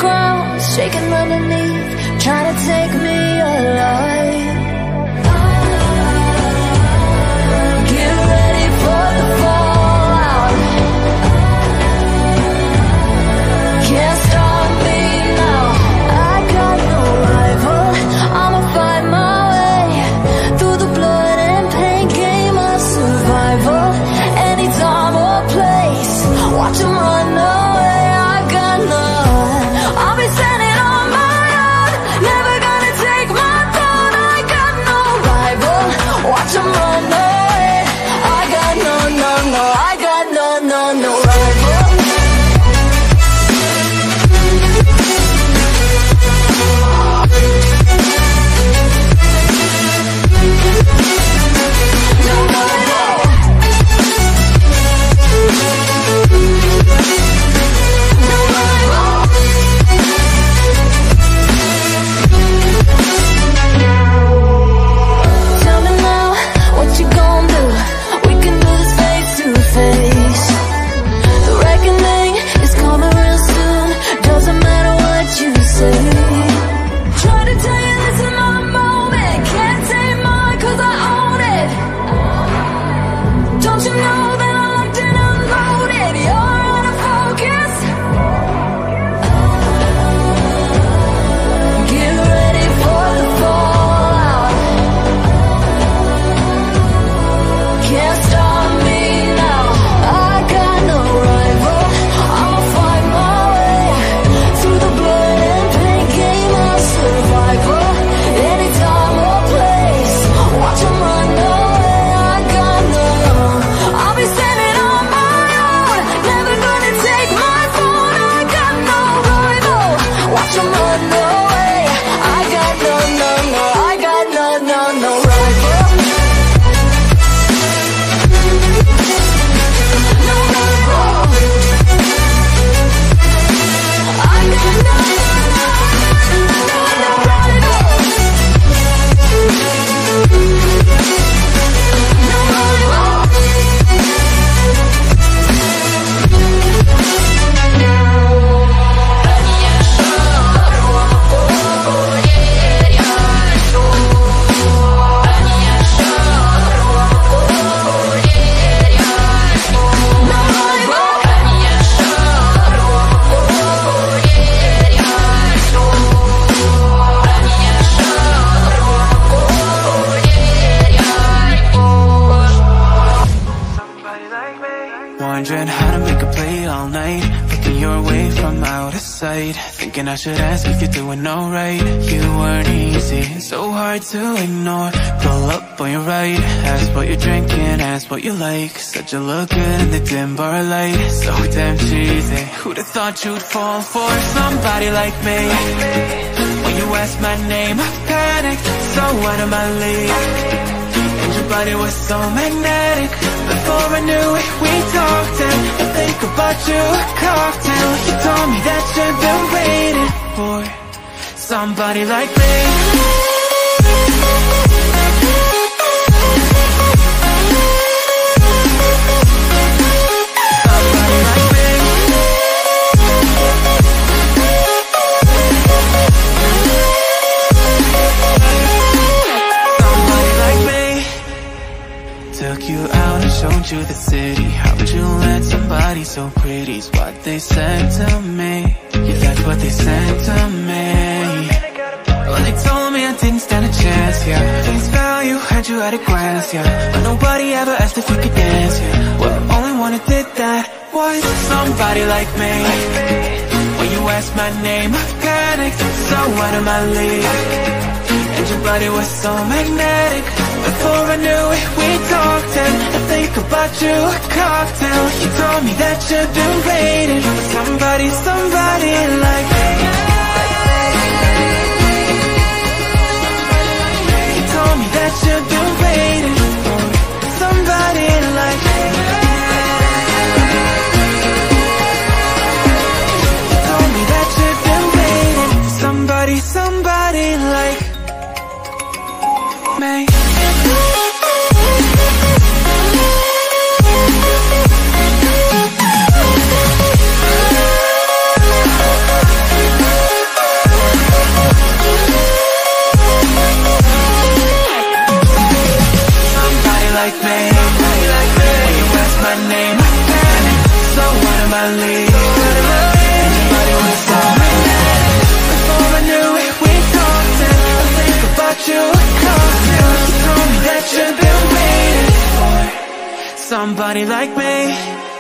ground, shaking underneath, trying to take me alive. Get ready for the fallout. Can't stop me now. I got no rival. I'ma fight my way through the blood and pain game of survival. Any time or place, watch 'em run away. I got none. I'll be standing on my own, never gonna take my throne. I got no rival. Watch 'em run away. I got no, no, no. I got no, no, no rival. Tell me now, what you gon' do? We can do this face to face. The reckoning is coming real soon. Doesn't matter what you say. Try to tell you this is my moment. Can't take mine 'cause I own it. Don't you know that I'm locked and unloaded? You're out of focus. Get ready for the fallout. Can't stop me now. I got no rival. I'ma fight my way through the blood and pain game of survival. Any time or place, watch 'em run away. I got none. I'll be standing on my own, never gonna take my phone. I got no rival. Watch 'em run away. I got no, no, no. I got no, no, no rival. No rival. I got no, no rival. No rival. Wondering how to make a play all night, looking your way from out of sight, thinking I should ask if you're doing alright. You weren't easy, so hard to ignore. Pull up on your right, ask what you're drinking, ask what you like. Said you look good in the dim bar light, so damn cheesy. Who'd have thought you'd fall for somebody like me? When you asked my name, I panicked, so out of my league. And your body was so magnetic. Before I knew it, we talked and I think about you a cocktail. You told me that you've been waiting for somebody like me. Somebody like me. Somebody like me. Took you out and showed you the city. How would you let somebody so pretty's what they said to me? Yeah, that's what they said to me. Well, they told me I didn't stand a chance, yeah. Face value, had you at a glance, yeah. But nobody ever asked if you could dance, yeah. Well, the only one who did that was somebody like me. When you asked my name, I panicked, so out of my league. And your body was so magnetic. Before I knew it, we talked and I think about you a cocktail. You told me that you've been waiting for somebody, somebody like me. You told me that you've been waiting for somebody like me. You told me that you've been waiting for somebody, somebody like me. somebody like me.